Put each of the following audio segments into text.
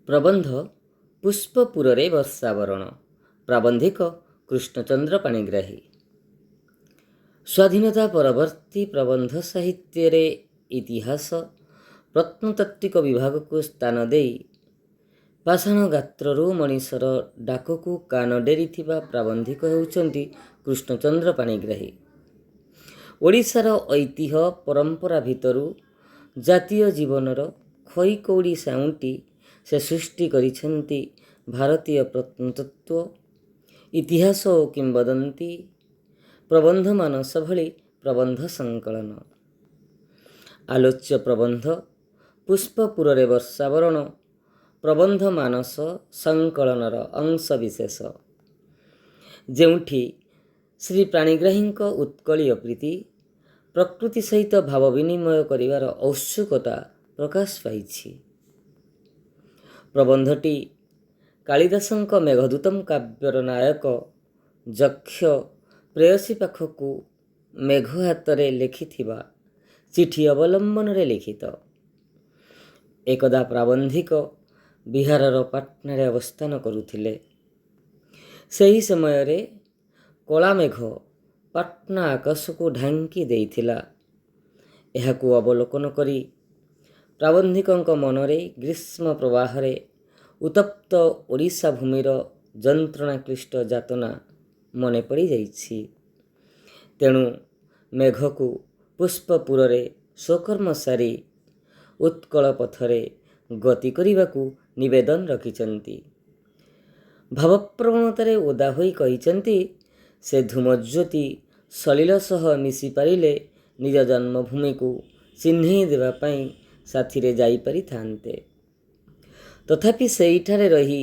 ପ୍ରବନ୍ଧ ପୁଷ୍ପପୁରରେ ବର୍ଷାବରଣ। ପ୍ରାବନ୍ଧିକ କୃଷ୍ଣଚନ୍ଦ୍ର ପାଣିଗ୍ରାହୀ। ସ୍ୱାଧୀନତା ପରବର୍ତ୍ତୀ ପ୍ରବନ୍ଧ ସାହିତ୍ୟରେ ଇତିହାସ ପ୍ରତ୍ନତାତ୍ତ୍ୱିକ ବିଭାଗକୁ ସ୍ଥାନ ଦେଇ ପାଷାଣ ଗାତ୍ରରୁ ମଣିଷର ଡାକକୁ କାନ ଡେରିଥିବା ପ୍ରାବନ୍ଧିକ ହେଉଛନ୍ତି କୃଷ୍ଣଚନ୍ଦ୍ର ପାଣିଗ୍ରାହୀ। ଓଡ଼ିଶାର ଐତିହ୍ୟ ପରମ୍ପରା ଭିତରୁ ଜାତୀୟ ଜୀବନର ଖଇକଉଡ଼ି ସାଉଁଟି ସେ ସୃଷ୍ଟି କରିଛନ୍ତି ଭାରତୀୟ ପ୍ରତ୍ନତତ୍ତ୍ୱ, ଇତିହାସ ଓ କିମ୍ବଦନ୍ତୀ, ପ୍ରବନ୍ଧ ମାନସ ଭଳି ପ୍ରବନ୍ଧ ସଂକଳନ। ଆଲୋଚ୍ୟ ପ୍ରବନ୍ଧ ପୁଷ୍ପପୁରରେ ବର୍ଷାବରଣ ପ୍ରବନ୍ଧ ମାନସ ସଂକଳନର ଅଂଶବିଶେଷ, ଯେଉଁଠି ଶ୍ରୀ ପାଣିଗ୍ରାହୀଙ୍କ ଉତ୍କଳୀୟ ପ୍ରୀତି, ପ୍ରକୃତି ସହିତ ଭାବ ବିନିମୟ କରିବାର ଔତ୍ସୁକତା ପ୍ରକାଶ ପାଇଛି। ପ୍ରବନ୍ଧଟି କାଳିଦାସଙ୍କ ମେଘଦୂତମ୍ କାବ୍ୟର ନାୟକ ଯକ୍ଷ ପ୍ରେୟସୀ ପାଖକୁ ମେଘ ହାତରେ ଲେଖିଥିବା ଚିଠି ଅବଲମ୍ବନରେ ଲିଖିତ। ଏକଦା ପ୍ରାବନ୍ଧିକ ବିହାରର ପାଟନାରେ ଅବସ୍ଥାନ କରୁଥିଲେ। ସେହି ସମୟରେ କଳାମେଘ ପାଟନା ଆକାଶକୁ ଢାଙ୍କି ଦେଇଥିଲା। ଏହାକୁ ଅବଲୋକନ କରି ପ୍ରାବନ୍ଧିକଙ୍କ ମନରେ ଗ୍ରୀଷ୍ମ ପ୍ରବାହରେ ଉତ୍ତପ୍ତ ଓଡ଼ିଶା ଭୂମିର ଯନ୍ତ୍ରଣାକ୍ଳିଷ୍ଟ ଯାତନା ମନେ ପଡ଼ିଯାଇଛି। ତେଣୁ ମେଘକୁ ପୁଷ୍ପପୁରରେ ସ୍ୱକର୍ମ ସାରି ଉତ୍କଳ ପଥରେ ଗତି କରିବାକୁ ନିବେଦନ ରଖିଛନ୍ତି। ଭାବପ୍ରବଣତାରେ ଓଦା ହୋଇ କହିଛନ୍ତି, ସେ ଧୂମଜ୍ୟୋତି ସଲିଳ ସହ ମିଶି ପାରିଲେ ନିଜ ଜନ୍ମଭୂମିକୁ ଚିହ୍ନେଇ ଦେବା ପାଇଁ ସାଥିରେ ଯାଇପାରିଥାନ୍ତେ। ତଥାପି ସେଇଠାରେ ରହି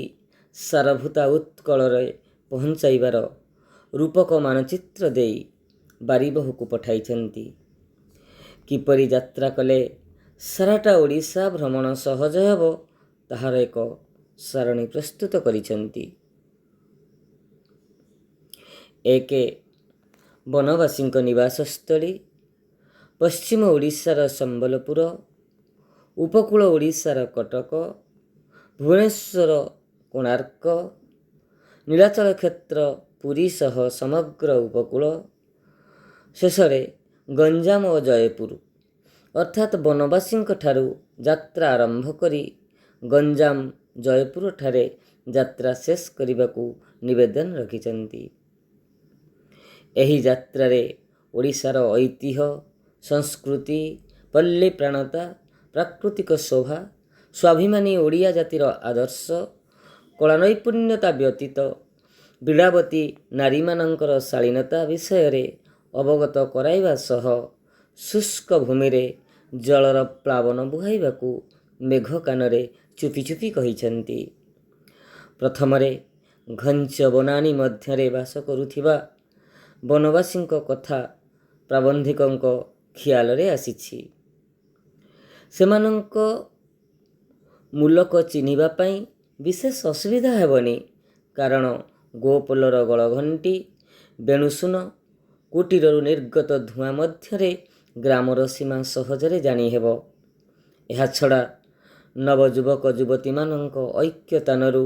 ସାରଭୂତା ଉତ୍କଳରେ ପହଞ୍ଚାଇବାର ରୂପକ ମାନଚିତ୍ର ଦେଇ ବାରିବହକୁ ପଠାଇଛନ୍ତି। କିପରି ଯାତ୍ରା କଲେ ସାରାଟା ଓଡ଼ିଶା ଭ୍ରମଣ ସହଜ ହେବ, ତାହାର ଏକ ସାରଣୀ ପ୍ରସ୍ତୁତ କରିଛନ୍ତି। 1. ବନବାସୀଙ୍କ ନିବାସସ୍ଥଳୀ। ପଶ୍ଚିମ ଓଡ଼ିଶାର ସମ୍ବଲପୁର, ଉପକୂଳ ଓଡ଼ିଶାର କଟକ, ଭୁବନେଶ୍ୱର କୋଣାର୍କ, ନୀଳାଚଳ କ୍ଷେତ୍ର ପୁରୀ ସହ ସମଗ୍ର ଉପକୂଳ, ଶେଷରେ ଗଞ୍ଜାମ ଓ ଜୟପୁର, ଅର୍ଥାତ୍ ବନବାସୀଙ୍କ ଠାରୁ ଯାତ୍ରା ଆରମ୍ଭ କରି ଗଞ୍ଜାମ ଜୟପୁରଠାରେ ଯାତ୍ରା ଶେଷ କରିବାକୁ ନିବେଦନ ରଖିଛନ୍ତି। ଏହି ଯାତ୍ରାରେ ଓଡ଼ିଶାର ଐତିହ୍ୟ, ସଂସ୍କୃତି, ପଲ୍ଲୀ ପ୍ରାଣତା, ପ୍ରାକୃତିକ ଶୋଭା, ସ୍ୱାଭିମାନୀ ଓଡ଼ିଆ ଜାତିର ଆଦର୍ଶ, କଳାନୈପୁଣ୍ୟତା ବ୍ୟତୀତ ବୀଣାବତୀ ନାରୀମାନଙ୍କର ଶାଳୀନତା ବିଷୟରେ ଅବଗତ କରାଇବା ସହ ଶୁଷ୍କ ଭୂମିରେ ଜଳର ପ୍ଲାବନ ବୁହାଇବାକୁ ମେଘ କାନରେ ଚୁପି ଚୁପି କହିଛନ୍ତି। ପ୍ରଥମରେ ଘଞ୍ଚ ବନାନୀ ମଧ୍ୟରେ ବାସ କରୁଥିବା ବନବାସୀଙ୍କ କଥା ପ୍ରାବନ୍ଧିକଙ୍କ ଖିଆଲରେ ଆସିଛି। ସେମାନଙ୍କ ମୂଲକ ଚିହ୍ନିବା ପାଇଁ ବିଶେଷ ଅସୁବିଧା ହେବନି, କାରଣ ଗୋପୋଲର ଗଳଘଣ୍ଟି, ବେଣୁଶୂନ, କୁଟୀରରୁ ନିର୍ଗତ ଧୂଆଁ ମଧ୍ୟରେ ଗ୍ରାମର ସୀମା ସହଜରେ ଜାଣିହେବ। ଏହାଛଡ଼ା ନବଯୁବକ ଯୁବତୀମାନଙ୍କ ଐକ୍ୟତାନରୁ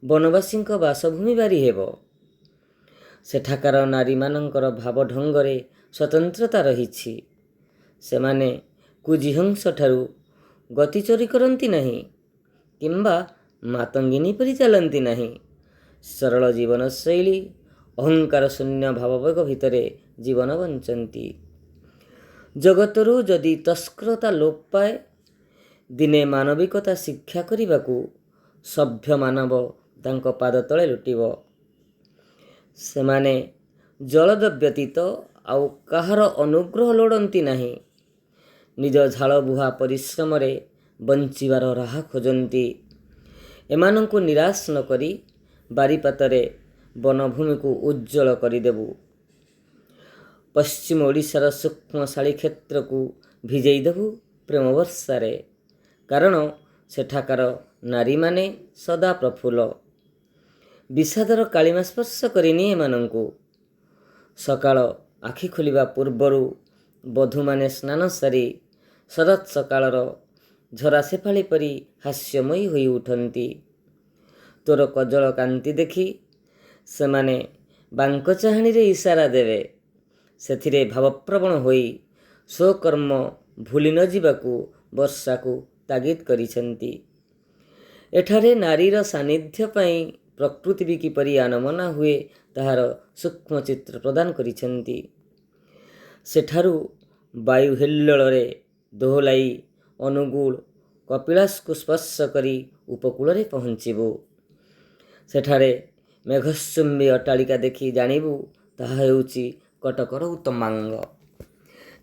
ବନବାସୀଙ୍କ ବାସଭୂମି ବାରି ହେବ। ସେଠାକାର ନାରୀମାନଙ୍କର ଭାବ ଢଙ୍ଗରେ ସ୍ୱତନ୍ତ୍ରତା ରହିଛି। ସେମାନେ କୁଜିହଂସଠାରୁ ଗତି ଚୋରି କରନ୍ତି ନାହିଁ କିମ୍ବା ମାତଙ୍ଗିନୀ ପରି ଚାଲନ୍ତି ନାହିଁ। ସରଳ ଜୀବନଶୈଳୀ, ଅହଙ୍କାର ଶୂନ୍ୟ ଭାବବେଗ ଭିତରେ ଜୀବନ ବଞ୍ଚନ୍ତି। ଜଗତରୁ ଯଦି ତସ୍କରତା ଲୋପ ପାଏ, ଦିନେ ମାନବିକତା ଶିକ୍ଷା କରିବାକୁ ସଭ୍ୟ ମାନବ ତାଙ୍କ ପାଦ ତଳେ ଲୁଟିବ। ସେମାନେ ଜଳଦ ବ୍ୟତୀତ ଆଉ କାହାର ଅନୁଗ୍ରହ ଲୋଡ଼ନ୍ତି ନାହିଁ। ନିଜ ଝାଳବୁହା ପରିଶ୍ରମରେ ବଞ୍ଚିବାର ରାହା ଖୋଜନ୍ତି। ଏମାନଙ୍କୁ ନିରାଶ ନ କରି ବାରିପାତରେ ବନଭୂମିକୁ ଉଜ୍ଜ୍ୱଳ କରିଦେବୁ। ପଶ୍ଚିମ ଓଡ଼ିଶାର ସୂକ୍ଷ୍ମଶାଳୀ କ୍ଷେତ୍ରକୁ ଭିଜେଇ ଦେବୁ ପ୍ରେମ ବର୍ଷାରେ, କାରଣ ସେଠାକାର ନାରୀମାନେ ସଦା ପ୍ରଫୁଲ୍ଲ। ବିଷାଦର କାଳିମା ସ୍ପର୍ଶ କରିନି ଏମାନଙ୍କୁ। ସକାଳ ଆଖି ଖୋଲିବା ପୂର୍ବରୁ ବଧୂମାନେ ସ୍ନାନ ସାରି ଶରତ୍ ସକାଳର ଝରା ସେଫାଳି ପରି ହାସ୍ୟମୟୀ ହୋଇ ଉଠନ୍ତି। ତୋର କଜଳ କାନ୍ତି ଦେଖି ସେମାନେ ବାଙ୍କ ଚାହାଣୀରେ ଇସାରା ଦେବେ। ସେଥିରେ ଭାବପ୍ରବଣ ହୋଇ ସ୍ୱକର୍ମ ଭୁଲି ନ ଯିବାକୁ ବର୍ଷାକୁ ତାଗିଦ କରିଛନ୍ତି। ଏଠାରେ ନାରୀର ସାନ୍ନିଧ୍ୟ ପାଇଁ ପ୍ରକୃତି ବି କିପରି ଆନମନା ହୁଏ ତାହାର ସୂକ୍ଷ୍ମ ଚିତ୍ର ପ୍ରଦାନ କରିଛନ୍ତି। ସେଠାରୁ ବାୟୁ ହିଲ୍ଲୋଳରେ ଦୋହଲାଇ ଅନୁଗୁଳ କପିଳାସକୁ ସ୍ପର୍ଶ କରି ଉପକୂଳରେ ପହଞ୍ଚିବୁ। ସେଠାରେ ମେଘଶ୍ଚୁମ୍ବୀ ଅଟ୍ଟାଳିକା ଦେଖି ଜାଣିବୁ ତାହା ହେଉଛି କଟକର ଉତ୍ତମାଙ୍ଗ,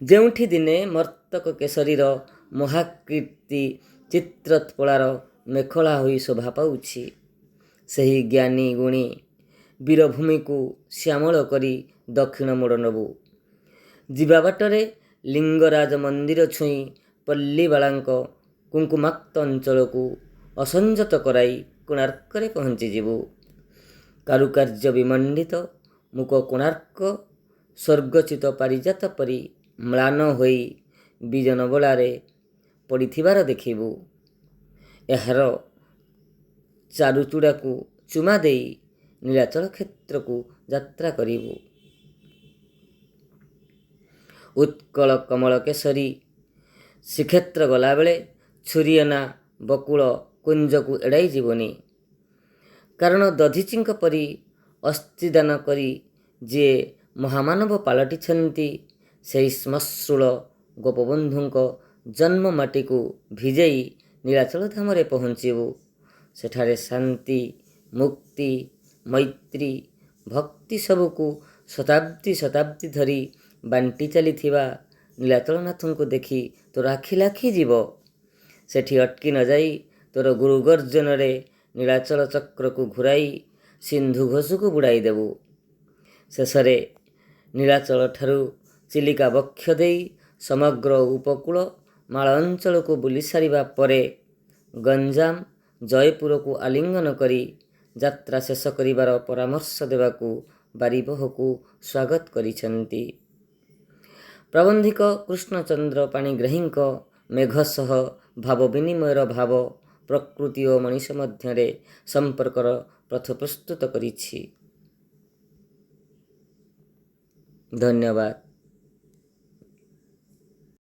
ଯେଉଁଠି ଦିନେ ମର୍ତ୍ତକ କେଶରୀର ମହାକୀର୍ତ୍ତି ଚିତ୍ରୋତ୍ପଳାର ମେଖଳା ହୋଇ ଶୋଭା ପାଉଛି। ସେହି ଜ୍ଞାନୀ ଗୁଣୀ ବୀରଭୂମିକୁ ଶ୍ୟାମଳ କରି ଦକ୍ଷିଣ ମୋଡ଼ ନେବୁ। ଯିବା ବାଟରେ ଲିଙ୍ଗରାଜ ମନ୍ଦିର ଛୁଇଁ ପଲ୍ଲୀବାଳାଙ୍କ କୁଙ୍କୁମାକ୍ତ ଅଞ୍ଚଳକୁ ଅସଞ୍ଜତ କରାଇ କୋଣାର୍କରେ ପହଞ୍ଚିଯିବୁ। କାରୁକାର୍ଯ୍ୟ ବିମଣ୍ଡିତ ମୁକ କୋଣାର୍କ ସ୍ୱର୍ଗଚ୍ୟୁତ ପାରିଜାତ ପରି ମ୍ଳାନ ହୋଇ ବିଜନବଳାରେ ପଡ଼ିଥିବାର ଦେଖିବୁ। ଏହାର ଚାରୁଚୂଡ଼ାକୁ ଚୁମା ଦେଇ ନୀଳାଚଳ କ୍ଷେତ୍ରକୁ ଯାତ୍ରା କରିବୁ। ଉତ୍କଳ କମଳ କେଶରୀ ଶ୍ରୀକ୍ଷେତ୍ର ଗଲାବେଳେ ଛୁରିଅନା ବକୁଳ କୁଞ୍ଜକୁ ଏଡ଼ାଇ ଯିବୁନି। କାରଣ ଦଧିଚିଙ୍କ ପରି ଅସ୍ଥିଦାନ କରି ଯିଏ ମହାମାନବ ପାଲଟିଛନ୍ତି ସେହି ଶ୍ମଶ୍ରୁଳ ଗୋପବନ୍ଧୁଙ୍କ ଜନ୍ମ ମାଟିକୁ ଭିଜେଇ ନୀଳାଚଳ ଧାମରେ ପହଞ୍ଚିବୁ। ସେଠାରେ ଶାନ୍ତି, ମୁକ୍ତି, ମୈତ୍ରୀ, ଭକ୍ତି ସବୁକୁ ଶତାବ୍ଦୀ ଶତାବ୍ଦୀ ଧରି ବାଣ୍ଟି ଚାଲିଥିବା ନୀଳାଚଳନାଥଙ୍କୁ ଦେଖି ତୋର ଆଖି ଲାଖିଯିବ। ସେଠି ଅଟକି ନ ଯାଇ ତୋର ଗୁରୁ ଗର୍ଜନରେ ନୀଳାଚଳ ଚକ୍ରକୁ ଘୂରାଇ ସିନ୍ଧୁ ଘୋଷକୁ ବୁଡ଼ାଇ ଦେବୁ। ଶେଷରେ ନୀଳାଚଳଠାରୁ ଚିଲିକା ବକ୍ଷ ଦେଇ ସମଗ୍ର ଉପକୂଳ ମାଳ ଅଞ୍ଚଳକୁ ବୁଲି ସାରିବା ପରେ ଗଞ୍ଜାମ, ଜୟପୁରକୁ ଆଲିଙ୍ଗନ କରି ଯାତ୍ରା ଶେଷ କରିବାର ପରାମର୍ଶ ଦେବାକୁ ବାରିବହକୁ ସ୍ୱାଗତ କରିଛନ୍ତି। ପ୍ରାବନ୍ଧିକ କୃଷ୍ଣଚନ୍ଦ୍ର ପାଣିଗ୍ରାହୀଙ୍କ ମେଘ ସହ ଭାବ ବିନିମୟର ଭାବ ପ୍ରକୃତି ଓ ମଣିଷ ମଧ୍ୟରେ ସମ୍ପର୍କର ପଥ ପ୍ରସ୍ତୁତ କରିଛି। ଧନ୍ୟବାଦ।